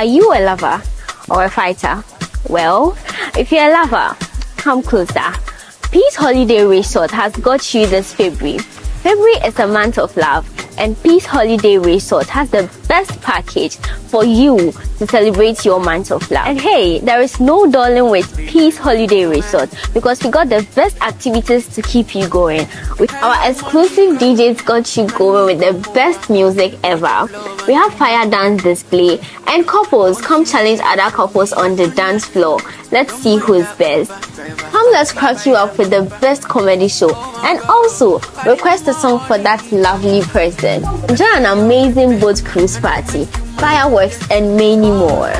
Are you a lover or a fighter? Well, if you're a lover, come closer. Peace Holiday Resort has got you this February. February is a month of love, and Peace Holiday Resort has the best package for you to celebrate your month of love. And hey, there is no dulling with Peace Holiday Resort because we got the best activities to keep you going. With our exclusive DJs got you going with the best music ever. We have fire dance display, and couples come challenge other couples on the dance floor. Let's see who's best. Come, let's crack you up with the best comedy show, and also request a song for that lovely person. Enjoy an amazing boat cruise party, fireworks, and many more.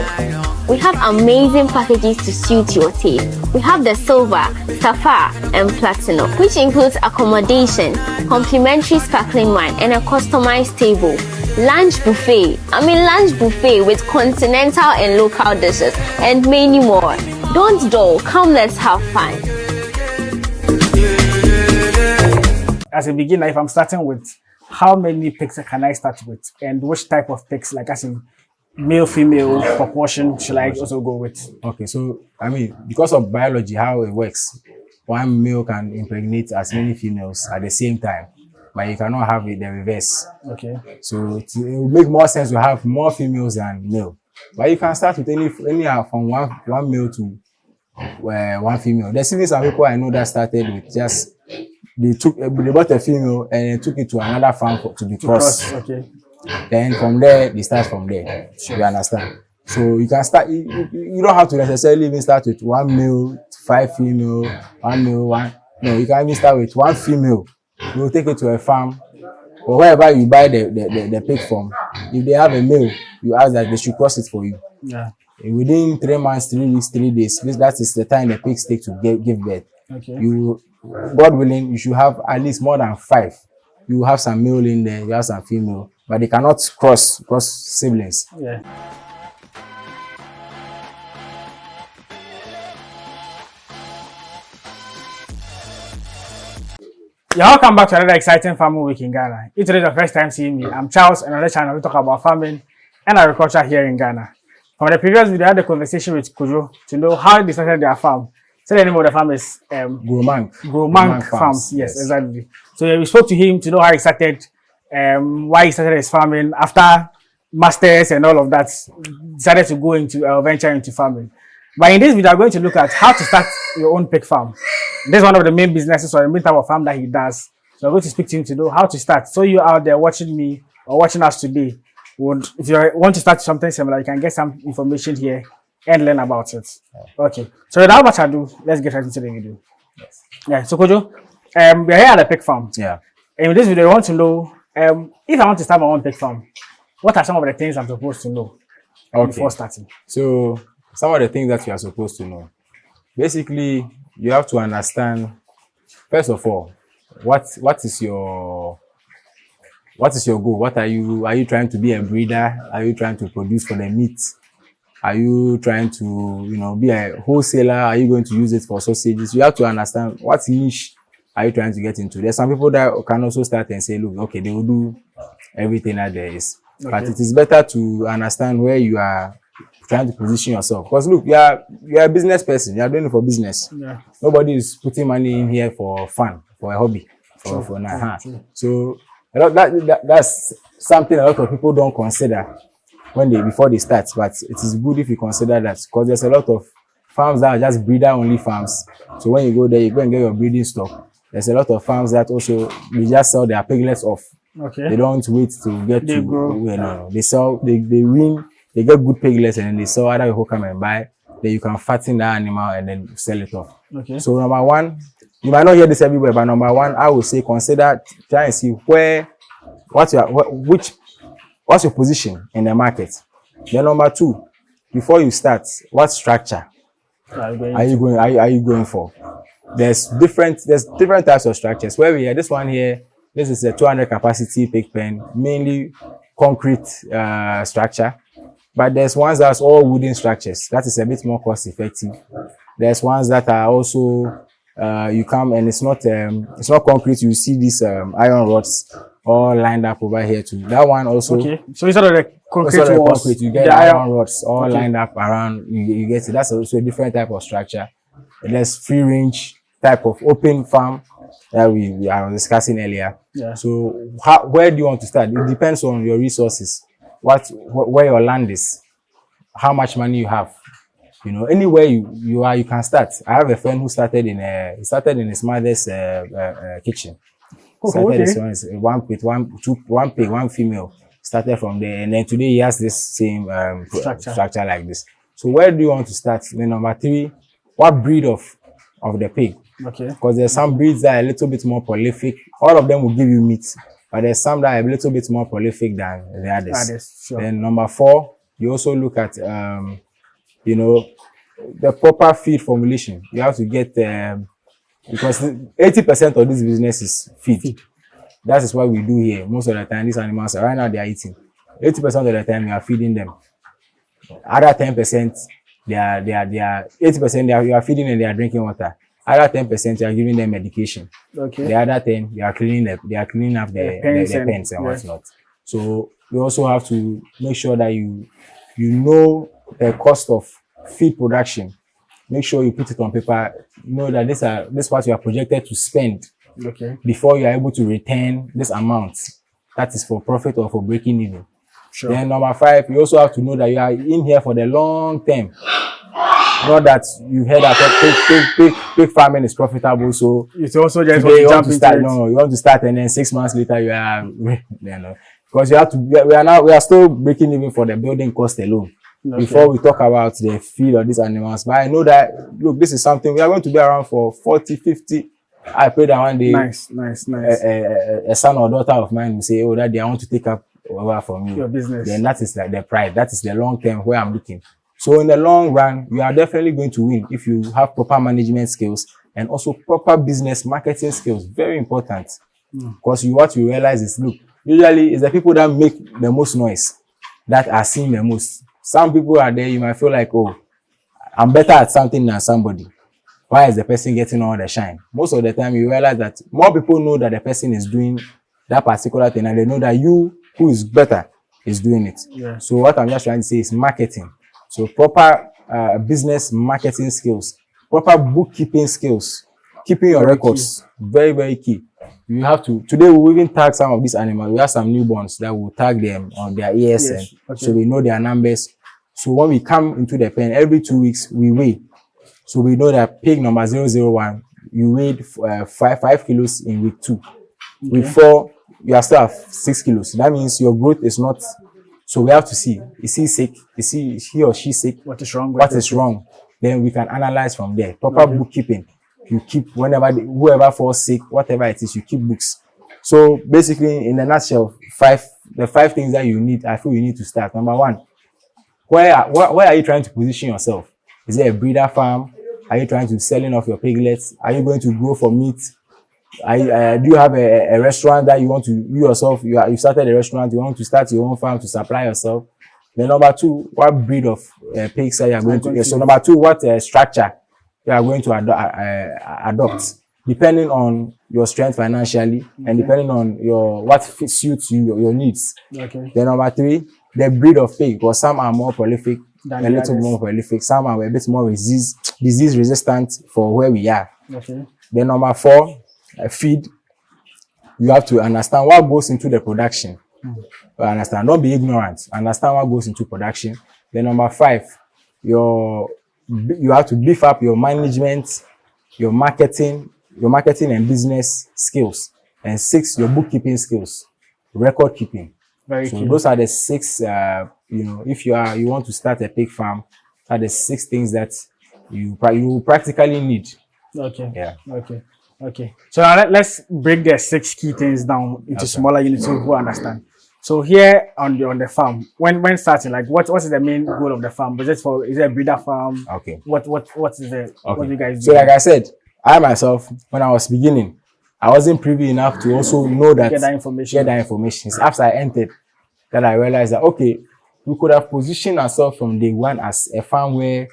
We have amazing packages to suit your taste. We have the silver, sapphire, and platinum, which includes accommodation, complimentary sparkling wine, and a customized table. Lunch buffet with continental and local dishes, and many more. Don't dull, come, let's have fun. As a beginner, if I'm starting with how many pigs can I start with, and which type of pigs, like as in male, female proportion, should I also go with? Okay, so I mean, because of biology, how it works, one male can impregnate as many females at the same time, but you cannot have it the reverse. Okay. So it will make more sense to have more females than male. But you can start with any from one male to one female. There's even some people I know that started with just they bought a female and they took it to another farm to be crossed. Okay. Then from there they start from there. You understand? So you can start. You don't have to necessarily even start with one male, 5 female, one male, one. No, you can even start with one female. You will take it to a farm or wherever you buy the pig from. If they have a male, you ask that they should cross it for you. Yeah. Within 3 months, 3 weeks, 3 days, that is the time the pigs take to give birth. Okay. God willing, you should have at least more than 5. You have some male in there, you have some female, but they cannot cross siblings. Yeah. Welcome back to another exciting farming week in Ghana. If today is the first time seeing me, I'm Charles, and on this channel we talk about farming and agriculture here in Ghana. From the previous video, I had a conversation with Kojo to know how they started their farm. So the name of the farm is Growmank Farms. Yes, exactly. So yeah, we spoke to him to know how he started, why he started his farming. After masters and all of that, decided to go into venture into farming. But in this video, I'm going to look at how to start your own pig farm. This is one of the main businesses or the main type of farm that he does. So I'm going to speak to him to know how to start. So you out there watching me or watching us today, if you want to start something similar, you can get some information here and learn about it. Okay. So without much ado, let's get right into the video. Yes. Yeah. So Kojo, we're here at a pig farm. Yeah. And in this video, I want to know if I want to start my own pig farm, what are some of the things I'm supposed to know before starting? So some of the things that you are supposed to know. Basically, you have to understand, first of all, what is your goal? What are you trying to be a breeder? Are you trying to produce for the meat? Are you trying to, be a wholesaler? Are you going to use it for sausages? You have to understand what niche are you trying to get into. There's some people that can also start and say, look, okay, they will do everything that there is. Okay. But it is better to understand where you are trying to position yourself. Because look, you are a business person. You are doing it for business. Yeah. Nobody is putting money in here for fun, for a hobby, for now. So that's something a lot of people don't consider before they start. But it is good if you consider that, because there's a lot of farms that are just breeder only farms. So when you go there, you go and get your breeding stock. There's a lot of farms that also they just sell their piglets off. Okay. They don't wait to get to grow. No. They sell. They win. They get good piglets and then they sell. Other people come and buy. Then you can fatten the animal and then sell it off. Okay. So number one, you might not hear this everywhere, but number one, I would say try and see what's your position in the market. Then number two, before you start, what structure are you going for? There's different types of structures. Where we are, this one here, this is a 200 capacity pig pen, mainly concrete structure. But there's ones that's all wooden structures. That is a bit more cost effective. There's ones that are also you come and it's not concrete. You see these iron rods all lined up over here too. That one also. Okay. So instead of the concrete Instead of the walls, concrete, you get the iron rods all Okay. lined up around. You get it. That's also a different type of structure. And there's free range type of open farm that we are discussing earlier. Yeah. So where do you want to start? It depends on your resources, where your land is, how much money you have. You know, anywhere you are, you can start. I have a friend who started in his mother's kitchen. Started his one pig, one female. Started from there, and then today he has this same structure like this. So where do you want to start? Then number 3, what breed of the pig? Okay. Because there's some breeds that are a little bit more prolific. All of them will give you meat, but there's some that are a little bit more prolific than the others. Sure. Then number 4, you also look at you know, the proper feed formulation. You have to get because 80% of this business is feed. That is what we do here. Most of the time, these animals right now they are eating. 80% of the time, you are feeding them. Other 10%, they are 80% you are feeding and they are drinking water. Other 10%, you are giving them medication. Okay. The other 10, you are cleaning up their pens and whatnot. So you also have to make sure that you know the cost of feed production. Make sure you put it on paper. Know that this is what you are projected to spend. Okay. Before you are able to return this amount, that is for profit or for breaking even. Sure. Then number 5, you also have to know that you are in here for the long term. Not that you've heard that pig farming is profitable, so it's also just today you jump want to into start. it. No, you want to start, and then 6 months later you are, you know, because you have to. We are still breaking even for the building cost alone. Okay. Before we talk about the feed of these animals, but I know that look, this is something we are going to be around for 40, 50. I pray that one day, nice. A son or daughter of mine will say, "Oh, Daddy, I want to take up over from you." Your business. Then that is like the pride. That is the long term where I'm looking. So in the long run, you are definitely going to win if you have proper management skills and also proper business marketing skills. Very important. Because what you realize is, look, usually it's the people that make the most noise that are seen the most. Some people are there, you might feel like, oh, I'm better at something than somebody. Why is the person getting all the shine? Most of the time, you realize that more people know that the person is doing that particular thing, and they know that you, who is better, is doing it. Yeah. So what I'm just trying to say is marketing. So proper business marketing skills, proper bookkeeping skills, keeping your records, very, very key. You have to, today we will even tag some of these animals. We have some newborns that will tag them on their ears, so we know their numbers. So when we come into the pen, every 2 weeks, we weigh. So we know that pig number 001, you weighed 5 kilos in week 2. Okay. Week 4, you are still at 6 kilos. That means your growth is not. So we have to see, is he sick? Is he or she sick? What is wrong? What is wrong? Then we can analyze from there. Proper bookkeeping. You keep whoever falls sick, whatever it is, you keep books. So basically, in a nutshell, the 5 things that you need, I feel you need to start. Number 1, where are you trying to position yourself? Is it a breeder farm? Are you trying to selling off your piglets? Are you going to grow for meat? Do you have a restaurant that you want to, you started a restaurant, you want to start your own farm to supply yourself? Then number 2, what breed of pigs are you going to get? So number 2, what structure you are going to adopt, depending on your strength financially and depending on what suits your needs. Okay. Then number 3, the breed of pig, because some are more prolific, a little more prolific, some are a bit more disease resistant for where we are. Okay. Then number 4, feed. You have to understand what goes into the production. Understand, don't be ignorant. Understand what goes into production. Then number 5, you have to beef up your management, your marketing and business skills. And 6, your bookkeeping skills, record keeping. So those are the 6. If you want to start a pig farm, are the 6 things that you practically need. Okay. Yeah. Okay. So now let's break the 6 key things down into smaller units so people understand. So here on the farm, when starting, like what is the main goal of the farm? Is it a breeder farm? Okay. What is it? Okay. What do you guys do? So like I said, I myself, when I was beginning, I wasn't privy enough to also know that get that information. It's after I entered that I realized that we could have positioned ourselves from day one as a farm where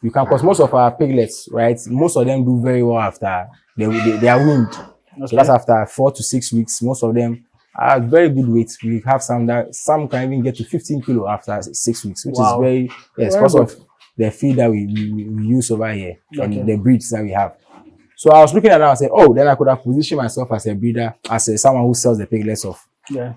you can, because most of our piglets, right, most of them do very well after they are weaned. Okay. So that's after 4 to 6 weeks. Most of them, at very good weight. We have some can even get to 15 kilo after 6 weeks, which is very because of the feed that we use over here and the breeds that we have. So I was looking at that and said, oh, then I could have positioned myself as a breeder, as someone who sells the piglets of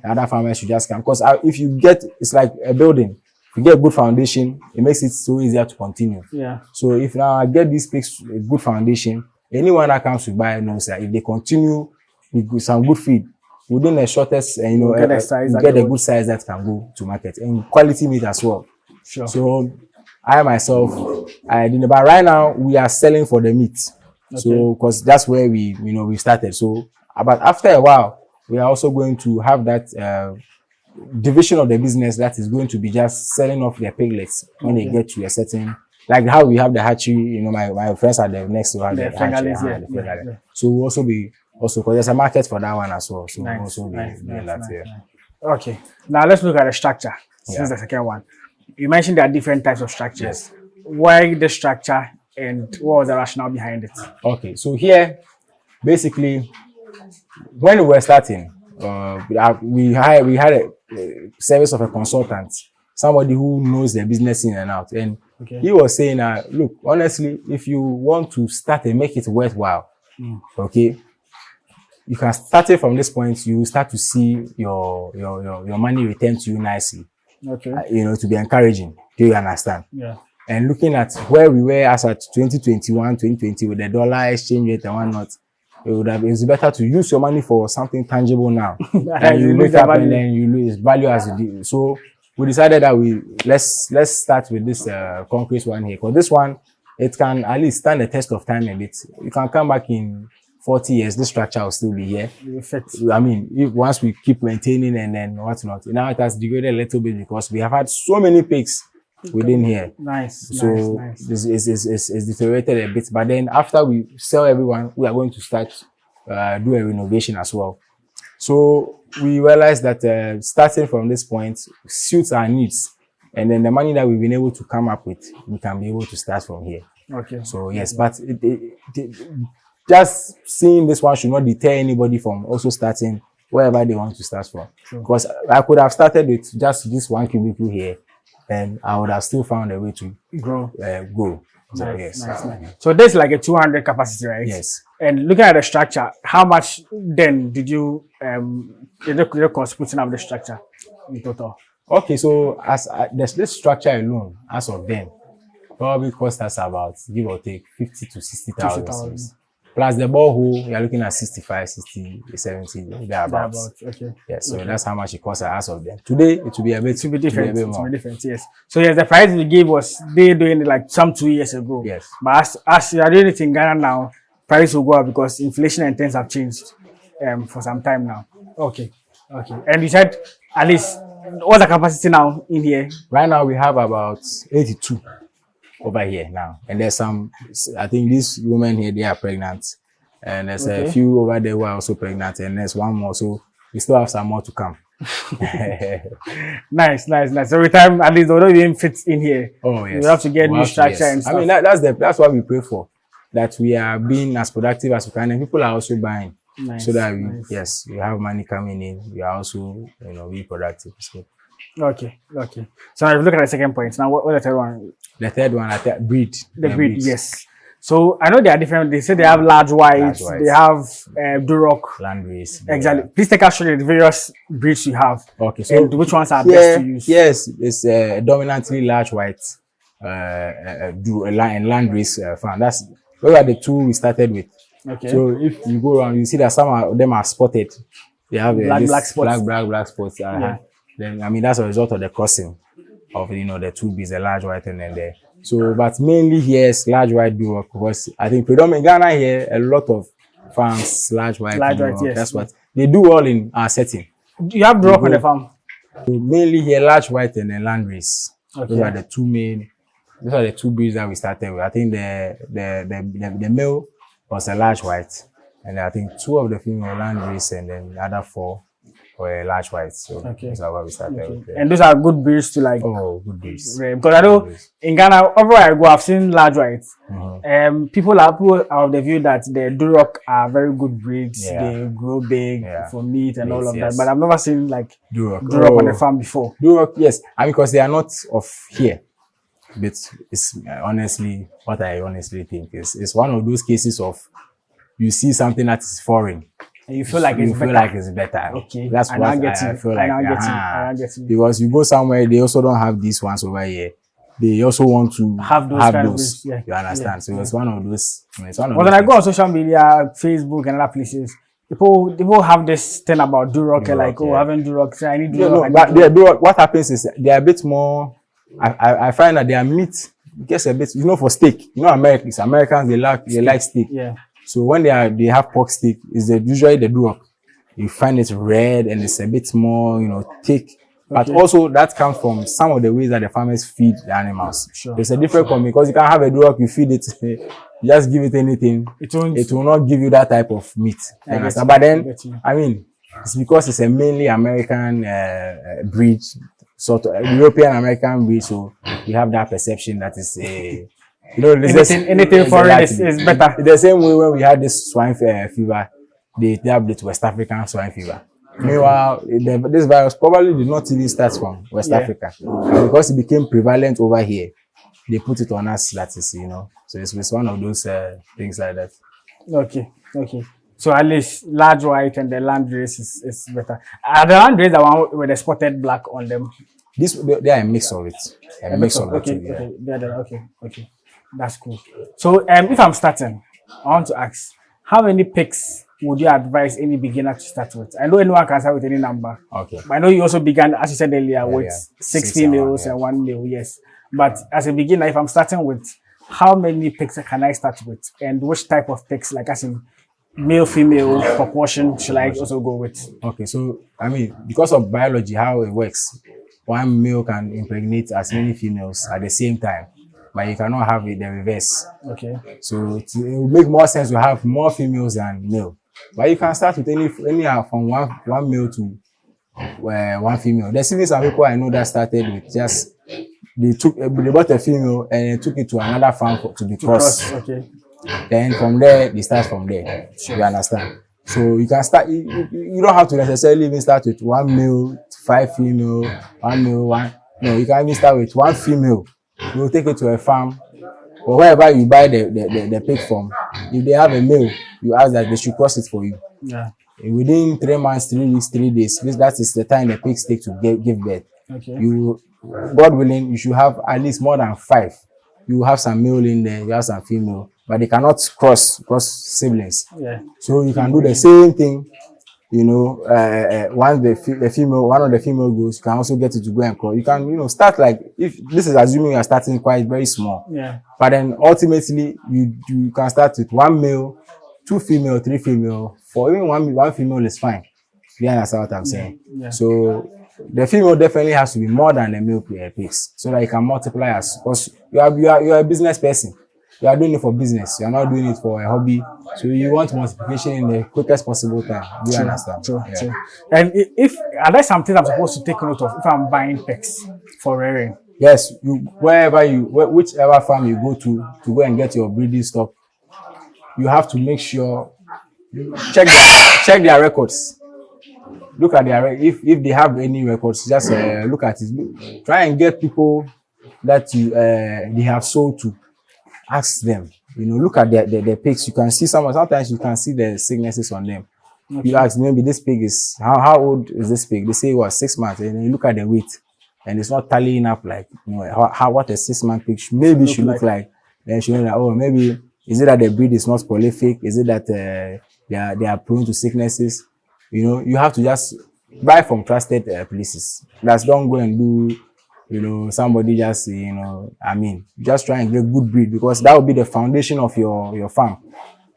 other farmers should just come. Because if you get, it's like a building. If you get a good foundation, it makes it so easier to continue. Yeah. So if now I get these pigs a good foundation, anyone that comes to buy knows that if they continue with some good feed, within the shortest, get a good size that can go to market and quality meat as well. Sure. So I myself, but right now we are selling for the meat. Okay. So because that's where we started. So but after a while, we are also going to have that division of the business that is going to be just selling off their piglets when they get to a certain, like how we have the hatchery. My friends are there next to have the hatchery. So we'll also be because there's a market for that one as well. So we'll also be doing that here. Okay. Now let's look at the structure. Since the second one, you mentioned there are different types of structures. Yes. Why the structure and what was the rationale behind it? Okay, so here, basically, when we were starting, we had a service of a consultant, somebody who knows the business in and out, and he was saying, look, honestly, if you want to start and make it worthwhile, okay, you can start it from this point. You start to see your money return to you nicely. Okay, to be encouraging. Do you understand? Yeah. And looking at where we were as at 2021, 2020 with the dollar exchange rate and whatnot, it's better to use your money for something tangible now. And you look up and then you lose value as you do. So we decided that let's start with this concrete one here. Because this one, it can at least stand the test of time a bit. You can come back in 40 years, this structure will still be here. I mean, once we keep maintaining and then whatnot. Now it has degraded a little bit because we have had so many pigs within here. So this is deteriorated a bit. But then after we sell everyone, we are going to start do a renovation as well. So we realized that starting from this point suits our needs. And then the money that we've been able to come up with, we can be able to start from here. Okay. So yes, but just seeing this one should not deter anybody from also starting wherever they want to start from. Sure. Because I could have started with just this one cubicle here, and I would have still found a way to grow. So, yes. Nice. So there's like a 200 capacity, right? Yes. And looking at the structure, how much then did you cost putting up the structure in total? Okay, so as there's this structure alone, as of then, probably cost us about, give or take, 50 to 60,000. Plus the borehole, you're looking at 65, 60, 70, thereabouts. Okay. Yes, so that's how much it costs as of then. Today, it will be a bit different. It will be different, yes. So yes, the price we gave was they doing it like some 2 years ago. Yes. But as you are doing it in Ghana now, price will go up because inflation and things have changed for some time now. Okay. And you said at least what's the capacity now in here? Right now we have about 82. Over here now, and there's some, I think these women here, they are pregnant, and there's a few over there who are also pregnant, and there's one more, so we still have some more to come. Nice. Every time, at least, although you didn't fit in here, you have to get new structure and stuff. I mean, that's what we pray for, that we are being as productive as we can, and people are also buying, so that we have money coming in. We are also, be productive. So. Okay. So now if you look at the second point, now what's the third one? The third one, breed. The breed, yes. So I know they are different. They say they have large whites, they have Duroc. Landrace. Exactly. Please take us through the various breeds you have. Okay. So and which ones are best to use? Yes, it's dominantly large white and Landrace farm. Those are the two we started with. Okay. So if you go around, you see that some of them are spotted. They have black spots. Black spots. Yeah. Then I mean that's a result of the crossing of the two bees, the large white and then there. So but mainly here is large white Duroc because I think predominantly Ghana here a lot of farms large white. Yes. That's what they do all in our setting. You have Duroc on the farm? So mainly here large white and then Landrace. Okay. Those are the two main. Those are the two breeds that we started with. I think the male was a large white, and I think two of the female Landrace and then the other four or a large white. So Okay. that's how we started Okay. with. And those are good breeds to like. Oh, good days. Because I know in Ghana, everywhere I go, I've seen large whites. People are of the view that the Duroc are very good breeds. Yeah. They grow big for meat and all of Yes. that. But I've never seen like Duroc. Duroc on the farm before. Duroc, yes. And because they are not of here. But it's honestly, what I honestly think is, it's one of those cases of you see something that is foreign. And you feel like it's better. better. Okay. That's I what now get I you. feel I like. now get you. Because you go somewhere, they also don't have these ones over here. They also want to Have those kind of breeds, yeah. You understand? Yeah. So it's one of those. It's one of But those when I go on social media, Facebook and other places, people have this thing about Duroc, like, oh, having Duroc, so I need Duroc. Duroc, what happens is they are a bit more. I find that their meat gets a bit, for steak. Americans they like steak. Yeah. So when they have pork steak, usually the Duroc. You find it red and it's a bit more, thick. But also that comes from some of the ways that the farmers feed the animals. Sure. There's a different because you can't have a Duroc, you feed it, you just give it anything. It will not give you that type of meat. But then, it's because it's a mainly American breed, sort of European American breed. So we have that perception that is anything foreign is better. The same way when we had this swine fever, they dubbed it West African swine fever. Meanwhile, this virus probably did not even start from West Africa. And because it became prevalent over here, they put it on us, that is, So it's one of those things like that. Okay. So at least large white and the land race is better. Are the land race the one with the spotted black on them? They are a mix of it. A mix of it. Okay. That's cool. So if I'm starting, I want to ask, how many pigs would you advise any beginner to start with? I know anyone can start with any number. Okay. But I know you also began, as you said earlier, with 6 females and 1 male, yes. But as a beginner, if I'm starting with, how many pigs can I start with? And which type of pigs, like as in male, female proportion, should I also go with? Okay, so, because of biology, how it works, one male can impregnate as many females at the same time. But you cannot have it the reverse. Okay. So it will make more sense to have more females than male. But you can start with any from one male to one female. There's even some people I know that started with just they bought a female and they took it to another farm to be crossed. Okay. Then from there they start from there. Sure. You understand? So you can start. You don't have to necessarily even start with 1 male, 5 female, 1 male, 1. No, you can even start with 1 female. You will take it to a farm or wherever you buy the pig from. If they have a male, you ask that they should cross it for you. Yeah. Within 3 months, 3 weeks, 3 days, that is the time the pigs take to give birth. Okay. God willing, you should have at least more than 5. You have some male in there, you have some female, but they cannot cross siblings. Yeah. So you can do the same thing. Once the female, one of the female goes, you can also get it to go and crawl. You can, start like, if this is assuming you are starting quite very small. Yeah. But then ultimately, you can start with 1 male, 2 female, 3 female, 4, even one female is fine. You understand what I'm saying? Yeah. So the female definitely has to be more than the male pigs, so that you can multiply because you are a business person. You are doing it for business. You are not doing it for a hobby. So you want multiplication in the quickest possible time. Do you understand? True. And are there something I'm supposed to take note of if I'm buying pigs for rearing? Yes, whichever farm you go to go and get your breeding stock, you have to make sure check their records. Look at their if they have any records, just look at it. Try and get people that they have sold to. Ask them, look at their pigs. You can see sometimes you can see the sicknesses on them. Okay. You ask, maybe this pig is, how old is this pig? They say, 6 months. And then you look at the weight and it's not tallying up like, what a 6-month pig maybe should look like. Then you know that, maybe, is it that the breed is not prolific? Is it that they are prone to sicknesses? You have to just buy from trusted places. Don't go and do, somebody just, just try and get good breed, because that will be the foundation of your farm.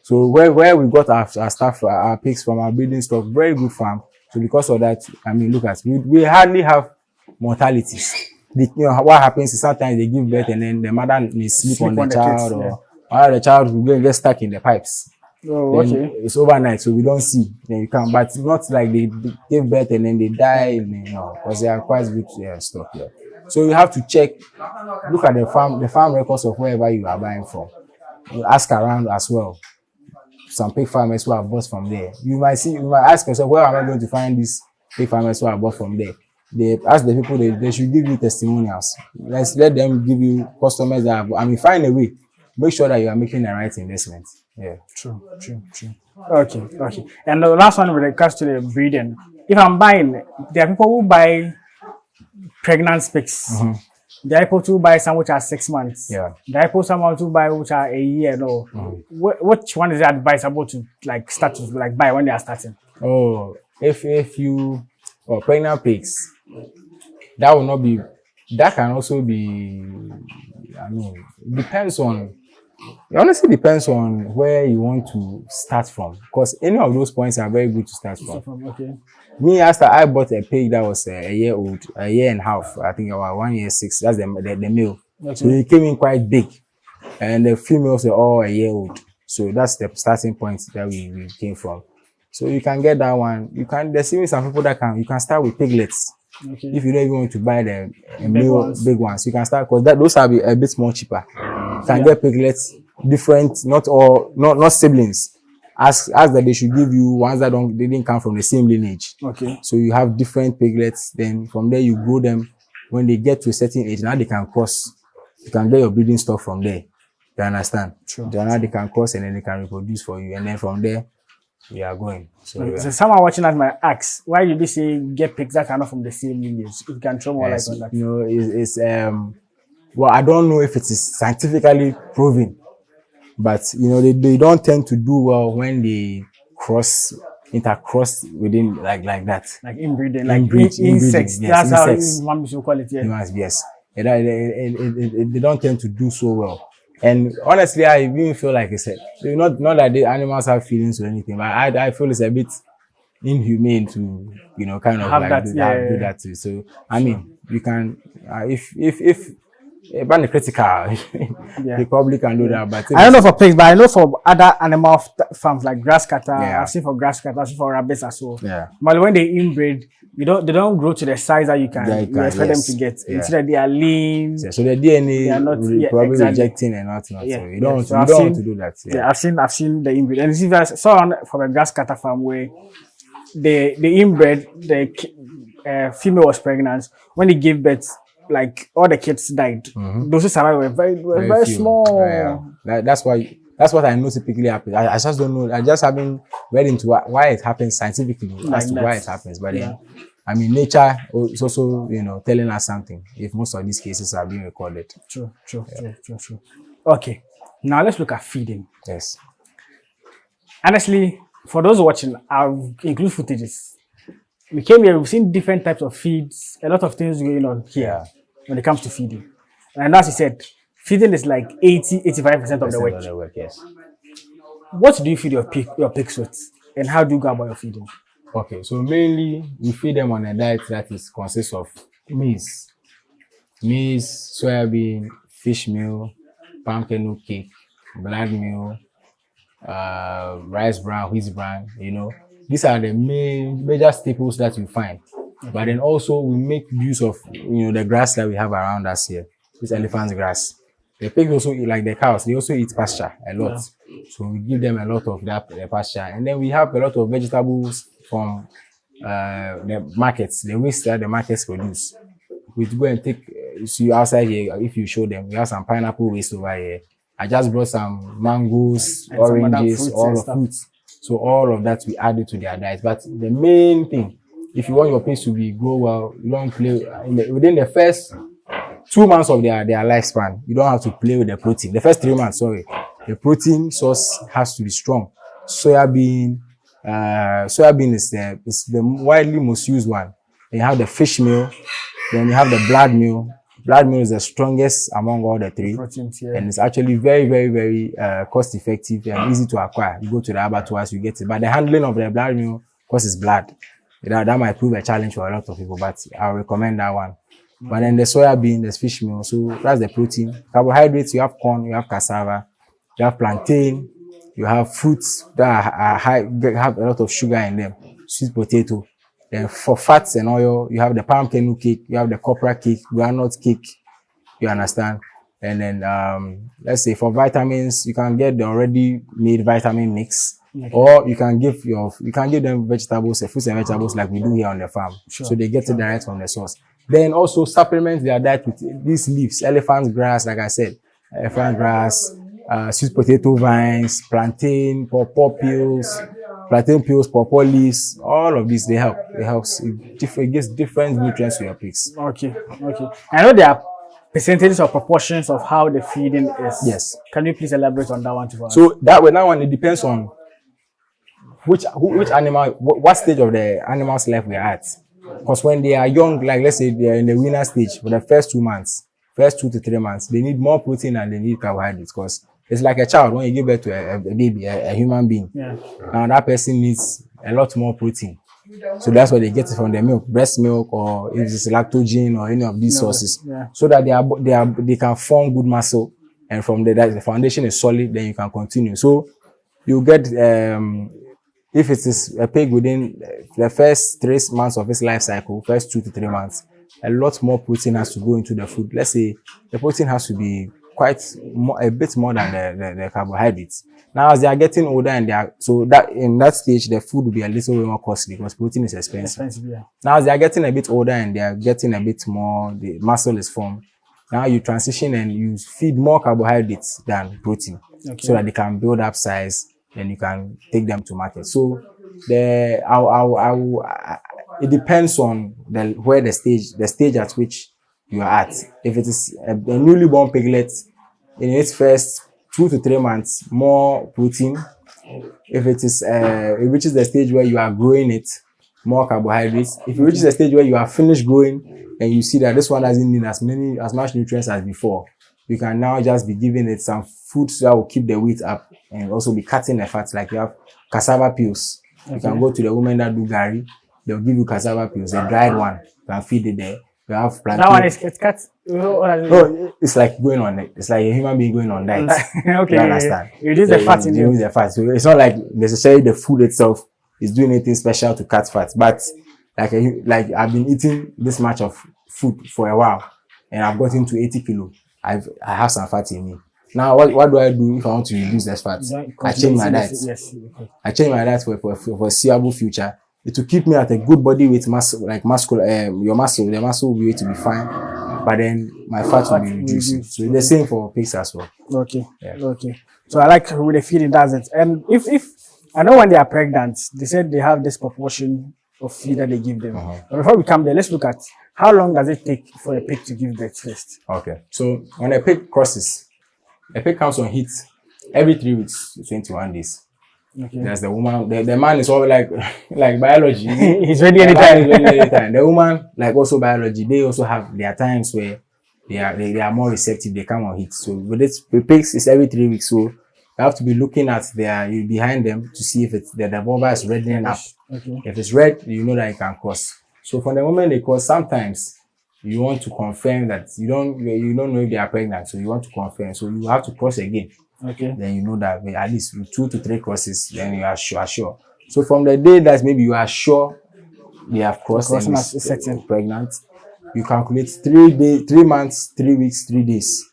So where we got our staff, our pigs from our breeding stock, very good farm. So because of that, look at, we hardly have mortalities. What happens is sometimes they give birth and then the mother may sleep on the child, or the child will get stuck in the pipes. Oh, Then okay. it's overnight, so we don't see. Then you can, but not like they give birth and then they die, because they are quite good stuff here. So you have to check, look at the farm records of wherever you are buying from. You ask around as well. Some pig farmers who have bought from there. You might ask yourself, where am I going to find these pig farmers who have bought from there? They ask the people, they should give you testimonials. Let them give you customers that have, find a way. Make sure that you are making the right investment. Yeah. True. Okay. And the last one with regards to the breeding. If I'm buying, there are people who buy pregnant pigs. Mm-hmm. There are people who buy some which are 6 months. Yeah. There are people someone who buy which are a year. No. Mm-hmm. Which one is advisable to like start to like buy when they are starting? Oh, if you pregnant pigs, that will not be. That can also be. It honestly depends on where you want to start from, because any of those points are very good to start from. Okay. Me, after I bought a pig that was a year old, a year and a half, I think about 1 year 6. That's the male. Okay. So he came in quite big, and the females were all a year old. So that's the starting point that we came from. So you can get that one. There's even some people you can start with piglets. Okay. If you don't even want to buy the big ones, you can start, because those are a bit more cheaper. You can get piglets, different, not siblings. Ask that they should give you ones that they didn't come from the same lineage. Okay. So you have different piglets. Then from there you grow them. When they get to a certain age, now they can cross. You can get your breeding stock from there. You understand? True. Now they can cross and then they can reproduce for you. And then from there, we are going. So someone watching us might ask, why did you say get pigs that are not from the same lineage? If you can throw more light on that. It's well, I don't know if it is scientifically proven, but they don't tend to do well when they intercross within like that. Like inbreeding, like insects. Yes, that's insects. how one should call it. Yeah. Yes. They don't tend to do so well. And honestly, I even feel like I said, not that the animals have feelings or anything, but I feel it's a bit inhumane to kind of have do that too. So you can if ban the critical, they probably can do that. But I don't know for pigs, but I know for other animal farms like grass cutter. Yeah. I've seen for grass cutter, I've seen for rabbits as well. Yeah. But when they inbreed, they don't grow to the size that you expect them to get. Yeah. Instead, they are lean. Yeah, so the DNA they are not probably exactly. rejecting and not. Yeah. So you don't want to do that. Yeah. I've seen the inbreed, and if I saw one from a grass cutter farm where the inbred, the female was pregnant. When they gave birth, like all the kids died. Mm-hmm. Those who survived were very small. That's what I know typically happens. I just don't know. I just haven't read into why it happens scientifically as to why it happens. But then, nature is also telling us something. If most of these cases are being recorded. True. Okay, now let's look at feeding. Yes. Honestly, for those watching, I'll include footages. We came here, we've seen different types of feeds, a lot of things going on here when it comes to feeding. And as you said, feeding is like 80-85% of the work. Yes. What do you feed your pigs with? And how do you go about your feeding? Okay, so mainly we feed them on a diet that consists of maize, soybean, fish meal, palm kernel cake, blood meal, rice bran, wheat bran, These are the major staples that you find. Okay. But then also we make use of the grass that we have around us here. This elephant grass. The pigs also eat, like the cows, they also eat pasture a lot. Yeah. So we give them a lot of that pasture. And then we have a lot of vegetables from the markets, the waste that the markets produce. We go and take, see outside here, if you show them, we have some pineapple waste over here. I just brought some mangoes, and oranges, all the fruits. So all of that we add it to their diet. But the main thing, if you want your pigs to grow well, you don't play within the first 2 months of their lifespan. You don't have to play with the protein. The first 3 months, the protein source has to be strong. Soybean is the widely most used one. Then you have the fish meal. Then you have the blood meal. Blood meal is the strongest among all the three. Proteins, and it's actually very, very, very cost effective and easy to acquire. You go to the abattoirs, you get it. But the handling of the blood meal, because it's blood, that might prove a challenge for a lot of people, but I'll recommend that one. But then the soybean, there's fish meal, so that's the protein. Carbohydrates, you have corn, you have cassava, you have plantain, You have fruits that are high, have a lot of sugar in them. Sweet potato. Then for fats and oil, you have the palm kernel cake, you have the copra cake, groundnut cake. You understand? And then let's say for vitamins, you can get the already made vitamin mix, or you can give them vegetables, fruits and vegetables like we do here on the farm. Sure. So they get it direct from the source. Then also supplement their diet with these leaves, elephant grass, like I said, elephant grass, sweet potato vines, plantain, pawpaw peels, pawpaw leaves, all of these, they help. It gives different nutrients to your pigs. Okay. I know there are percentages or proportions of how the feeding is. Yes. Can you please elaborate on that one to us? So that one, it depends on which animal, what stage of the animal's life we are at. Because when they are young, like let's say they are in the weaner stage for the first 2 months, first 2 to 3 months, they need more protein than they need carbohydrates. Because it's like a child when you give birth to a baby, a human being. Yeah. Now that person needs a lot more protein. So that's why they get it from the milk, breast milk, or if it's lactogen or any of these sources. Yeah. So that they can form good muscle, and from that the foundation is solid, then you can continue. So you get if it is a pig within the first 3 months of its life cycle, first 2 to 3 months, a lot more protein has to go into the food. Let's say the protein has to be a bit more than the carbohydrates. Now, as they are getting older and in that stage, the food will be a little bit more costly because protein is expensive. Yeah. Now, as they are getting a bit older and they are getting a bit more, the muscle is formed. Now you transition and you feed more carbohydrates than protein, so that they can build up size and you can take them to market. So it depends on the stage at which you are at. If it is a newly born piglet, in its first 2 to 3 months, more protein. If it reaches the stage where you are growing it, more carbohydrates. If it reaches the stage where you are finished growing and you see that this one doesn't need as much nutrients as before, you can now just be giving it some foods that will keep the weight up and also be cutting the fats. Like you have cassava peels. You can go to the women that do gari, they'll give you cassava peels, the dried one. You can feed it there. You have plantain. That one is cut. No, it's like going on it. It's like a human being going on diet. Okay. You understand? You use the fat in you it. use the fat. So it's not like necessarily the food itself is doing anything special to cut fat. But like I've been eating this much of food for a while and I've gotten to 80 kilo. I have some fat in me. Now what do I do if I want to reduce that fat? I change my diet. Yes. Okay. I change my diet for a foreseeable future. It will keep me at a good body weight muscle, like your muscle, the muscle will be able to be fine, but then my fat will be reducing. So it's the same for pigs as well. Okay. Yeah. Okay. So I like with the feeding does it. And if I know when they are pregnant, they said they have this proportion of feed that they give them. But before we come there, let's look at how long does it take for a pig to give birth first? Okay. So when a pig crosses, a pig comes on heat every 3 weeks to 21 days. Okay. There's the woman, the man is all like biology. He's ready anytime. The woman, like also biology, they also have their times where they are more receptive, they come on heat. So with the pigs, it's every 3 weeks. So you have to be looking at behind them to see if the vulva is reddening up. Okay. If it's red, you know that you can cross. So from the moment they cross, sometimes you want to confirm that you don't know if they are pregnant, so you want to confirm. So you have to cross again. Okay. Then you know that at least 2 to 3 crosses, then you are sure. So from the day that maybe you are sure they have crossed and is pregnant, you calculate 3 months, 3 weeks, 3 days.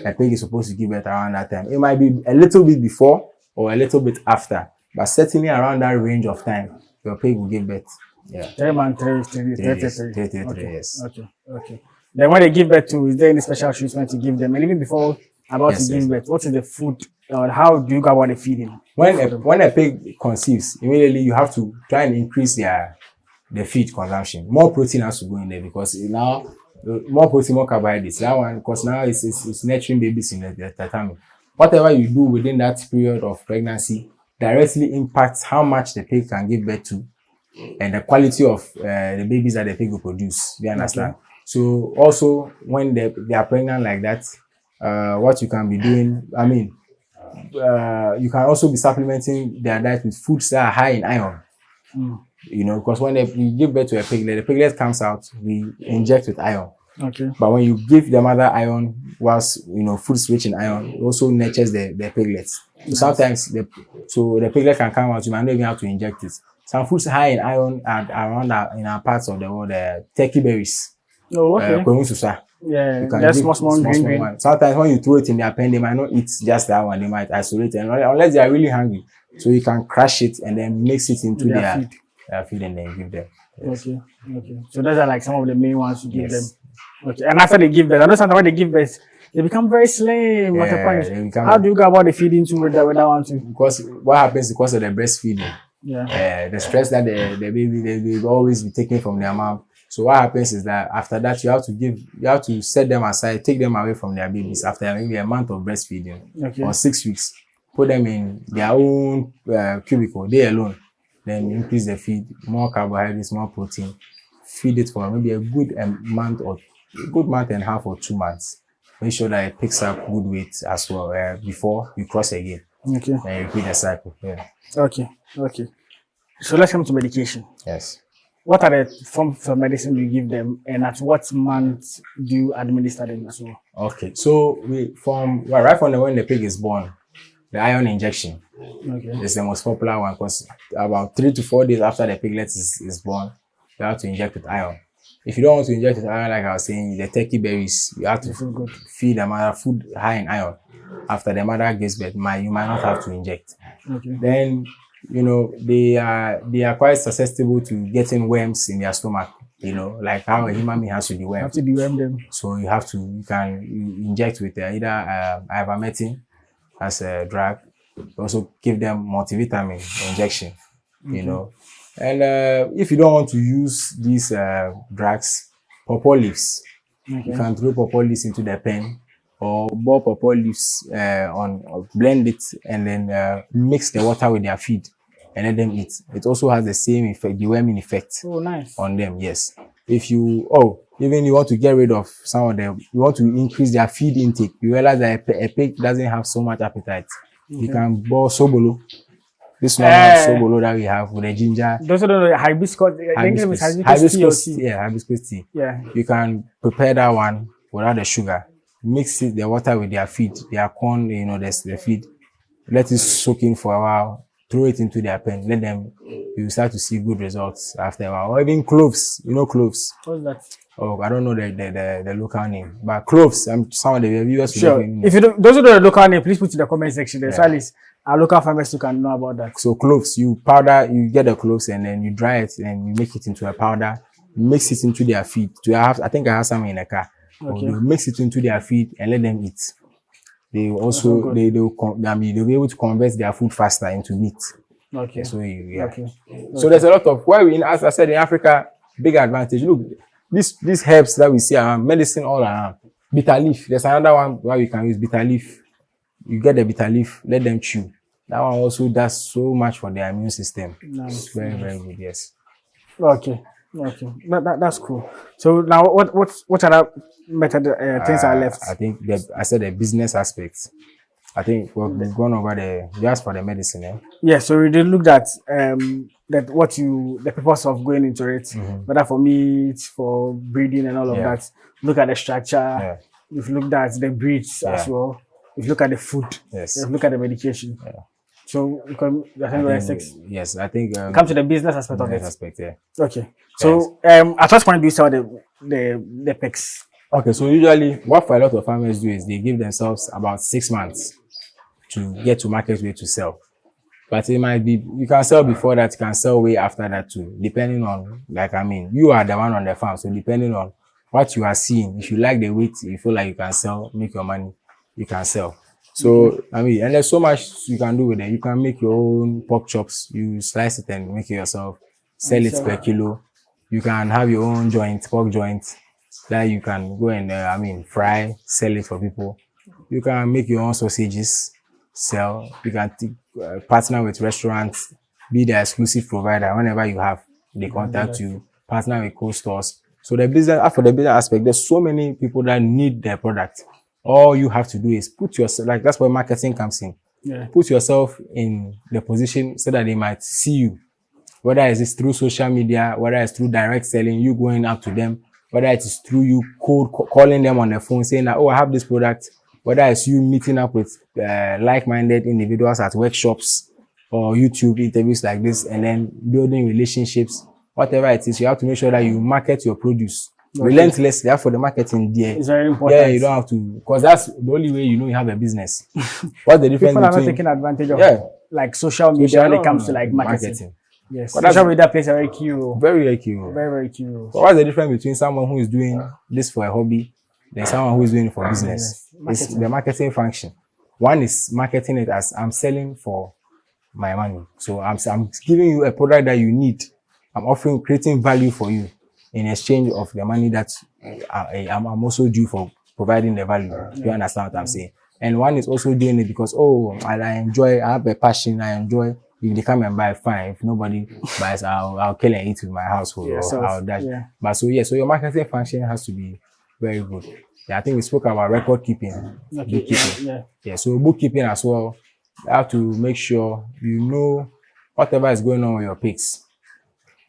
A pig is supposed to give birth around that time. It might be a little bit before or a little bit after, but certainly around that range of time, your pig will give birth. Yeah. 3 months, 3 years. Okay. Then when they give birth to, is there any special treatment to give them? And even before to give birth, what is the food or how do you go about the feeding? When a pig conceives, immediately you have to try and increase the feed consumption. More protein has to go in there because now more protein, more carbohydrates. That one, because now it's nurturing babies in the tummy. Whatever you do within that period of pregnancy directly impacts how much the pig can give birth to and the quality of the babies that the pig will produce. Do you understand? Okay. So also when they are pregnant like that, what you can be doing, you can also be supplementing their diet with foods that are high in iron. You know, because when we give birth to a piglet, the piglet comes out, we inject with iron. Okay. But when you give the mother iron, whilst foods rich in iron, it also nurtures the piglets. So sometimes the piglet can come out, you might not even have to inject it. Some foods high in iron are around in our parts of the world, turkey berries, Oh, okay. Yeah, you can that's give small green. one. Sometimes when you throw it in their pen, they might not eat just that one. They might isolate it unless they are really hungry. So you can crush it and then mix it into their feed and then give them. Yes. Okay. So those are like some of the main ones you give them. Yes. Okay. And after they give birth, I know sometimes when they give birth, they become very slim. How do you go about the feeding to with that one too? Because what happens because of the breastfeeding? Yeah. The stress that the baby will always be taking from their mom. So what happens is that after that you have to set them aside, take them away from their babies after maybe a month of breastfeeding or 6 weeks. Put them in their own cubicle, they alone. Then increase the feed, more carbohydrates, more protein. Feed it for maybe a good month and a half or 2 months. Make sure that it picks up good weight as well before you cross again. Okay. And repeat the cycle. Yeah. Okay. So let's come to medication. Yes. What are the forms of medicine you give them, and at what month do you administer them as well? Okay. So right from when the pig is born, the iron injection is the most popular one because about 3 to 4 days after the piglet is born, you have to inject with iron. If you don't want to inject with iron, like I was saying, the turkey berries, you have to feed the mother food high in iron. After the mother gives birth, you might not have to inject. Then, they are quite susceptible to getting worms in their stomach. Like how a human being has to deworm. You have to deworm them. So you can inject with either ivermectin as a drug. Also give them multivitamin injection. And if you don't want to use these drugs, pawpaw leaves. You can throw pawpaw leaves into the pen or boil pawpaw leaves or blend it and then mix the water with their feed and let them eat. It also has the same effect, deworming effect on them, yes. If you want to get rid of some of them, you want to increase their feed intake, you realize that a pig doesn't have so much appetite. You can boil sobolo. This one sobolo that we have with the ginger. Those are the hibiscus. Hibiscus tea. Yeah. You can prepare that one without the sugar. Mix the water with their feed, their corn, the feed. Let it soak in for a while. Throw it into their pen. You start to see good results after a while. Or even cloves. Cloves. What's that? Oh, I don't know the local name, but cloves. Some of the viewers. Sure. If you don't, those who know the local name, please put in the comment section. There, so at least our local farmers who can know about that. So cloves, you get the cloves and then you dry it and you make it into a powder. Mix it into their feed. I think I have some in the car. They'll mix it into their feed and let them eat. They also they'll be able to convert their food faster into meat. Okay. So there's a lot of as I said in Africa, big advantage. Look, these herbs that we see around, medicine all around. Bitter leaf. There's another one where we can use bitter leaf. You get the bitter leaf, let them chew. That one also does so much for their immune system. It's very, very good, yes. Okay. That's cool. So now what other method things are left? I think I said the business aspects. I think we've gone over just for the medicine, eh? Yeah, so we did look at the purpose of going into it, whether for meat, for breeding and all of that. Look at the structure. Yeah. We've looked at the breeds as well. We've looked at the food. Yes. We've looked at the medication. Yeah. So I think come to the business aspect of it. Yeah. Okay. So at what point do you sell the pigs? Okay, so usually what for a lot of farmers do is they give themselves about 6 months to get to market way to sell. But it might be you can sell before that, you can sell way after that too, depending on you are the one on the farm, so depending on what you are seeing, if you like the weight, you feel like you can sell, make your money, you can sell. So and there's so much you can do with it. You can make your own pork chops, you slice it and make it yourself, sell it per kilo. You can have your own pork joint that you can go and fry, sell it for people. You can make your own sausages, sell. You can partner with restaurants, be the exclusive provider. Whenever you have, they contact you. Partner with co-stores. So for the business aspect, there's so many people that need their product. All you have to do is put yourself, that's where marketing comes in. Yeah. Put yourself in the position so that they might see you. Whether it's through social media, whether it's through direct selling, you going up to them, whether it is through you calling them on the phone saying that, I have this product, whether it's you meeting up with like-minded individuals at workshops or YouTube interviews like this, and then building relationships, whatever it is, you have to make sure that you market your produce relentlessly. Therefore, the marketing there, it's very important. Yeah, you don't have to, because that's the only way you have a business. What's the difference People are between not taking advantage of like social media when it comes to like marketing. Yes, social media plays a very key role. Very key role. Very key role. So what's the difference between someone who is doing this for a hobby than someone who is doing it for business? It's the marketing function. One is marketing it as I'm selling for my money. So I'm giving you a product that you need. I'm creating value for you in exchange of the money that I'm also due for providing the value. You understand what I'm saying? And one is also doing it because, I enjoy, I have a passion, I enjoy. If they come and buy, fine. If nobody buys, I'll kill and eat with my household. Or I'll dash. Yeah. But so your marketing function has to be very good. Yeah, I think we spoke about record keeping, bookkeeping. Yeah. So bookkeeping as well. You have to make sure you know whatever is going on with your pigs.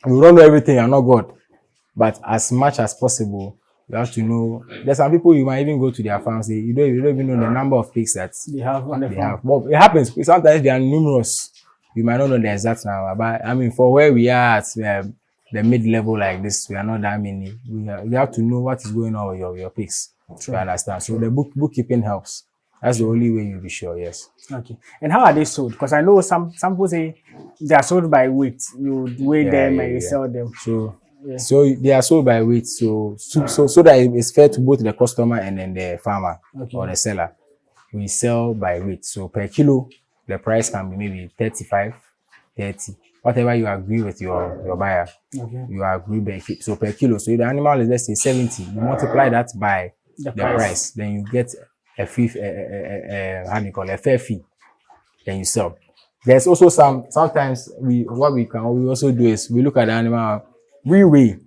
You don't know everything, you're not God. But as much as possible, you have to know. There's some people you might even go to their farms. You don't even know the number of pigs that they have on the farm. But it happens. Sometimes they are numerous. You might not know the exact number, but I mean, for where we are at the mid-level like this, we are not that many. We have to know what is going on with your pigs. You understand? So the bookkeeping helps. That's the only way you'll be sure, yes. Okay. And how are they sold? Because I know some people say they are sold by weight. You weigh them and you sell them. So they are sold by weight. So that it's fair to both the customer and then the farmer or the seller. We sell by weight. So per kilo, the price can be maybe 35, 30. Whatever you agree with your buyer, you agree by so per kilo. So if the animal is, let's say 70, you multiply that by the price, then you get a fee, a fair fee, then you sell. There's also sometimes we also do is we look at the animal, we weigh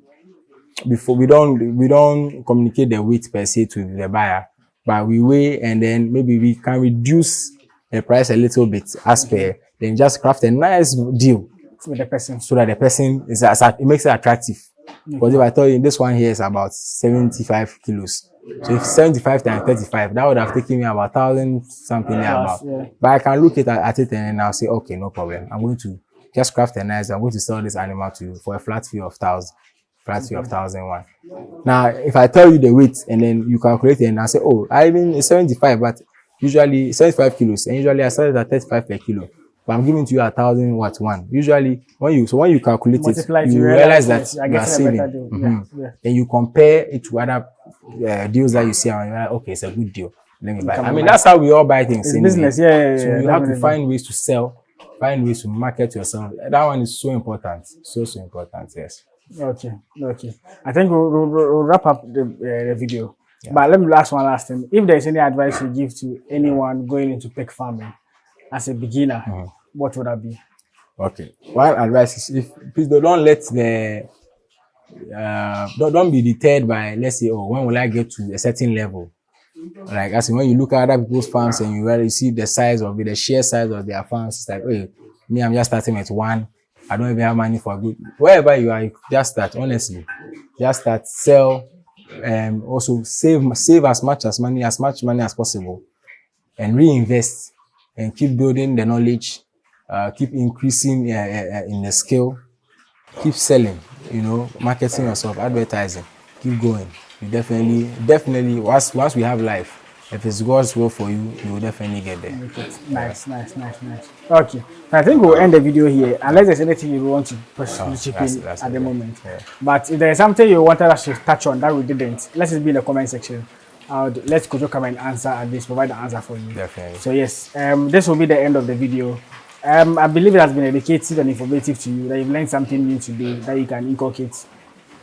before we don't communicate the weight per se to the buyer, but we weigh and then maybe we can reduce the price a little bit as per, then just craft a nice deal with the person so that the person it makes it attractive. Because if I tell you this one here is about 75 kilos, so if 75 times 35, that would have taken me about 1,000 something about. But I can look at it and then I'll say, okay, no problem. I'm going to just craft a nice. I'm going to sell this animal to you for a flat fee of 1,000. Flat fee of 1,001. Now, if I tell you the weight and then you calculate it and I say, I mean it's 75, but usually 75 kilos, and usually I sell it at 35 per kilo. But I'm giving to you 1,001. Usually, when you calculate it, you realize that you are saving. Then you compare it to other deals that you see, and you're like, okay, it's a good deal. Let me buy. I mean, that's how we all buy things. It's business, So you have to find ways to sell, find ways to market yourself. That one is so important, so important. Yes. Okay. I think we'll wrap up the video. Yeah. But let me ask one last thing. If there's any advice you give to anyone going into pig farming as a beginner, what would that be? Okay. One advice is please don't let don't be deterred by, let's say, when will I get to a certain level? Like as when you look at other people's farms and you really see the size of it, the sheer size of their farms, it's like, me, I'm just starting at one. I don't even have money for a good. Wherever you are, you just start, honestly. Just start, sell. Also save as much money as possible and reinvest and keep building the knowledge, keep increasing in the skill, keep selling, marketing yourself, advertising, keep going. You definitely once we have life, if it's God's will for you, you will definitely get there. Nice. Okay, I think we'll end the video here unless there's anything you want to chip in at the moment. Yeah. But if there's something you wanted us to touch on that we didn't, let it be in the comment section. Let Kojo come and answer and this provide the answer for you. Definitely. So yes, this will be the end of the video. I believe it has been educative and informative to you, that you've learned something new today that you can inculcate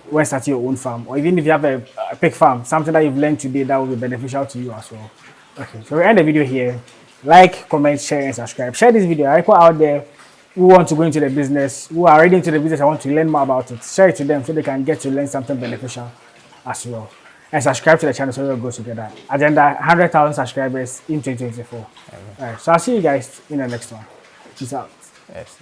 when starting your own farm, or even if you have a pig farm, something that you've learned today that will be beneficial to you as well. Okay, so we end the video here. Like, comment, share, and subscribe. Share this video. People out there who want to go into the business, who are already into the business, I want to learn more about it. Share it to them so they can get to learn something beneficial as well. And subscribe to the channel so we go together. Agenda 100,000 subscribers in 2024. All right, so I'll see you guys in the next one. Peace out. Yes.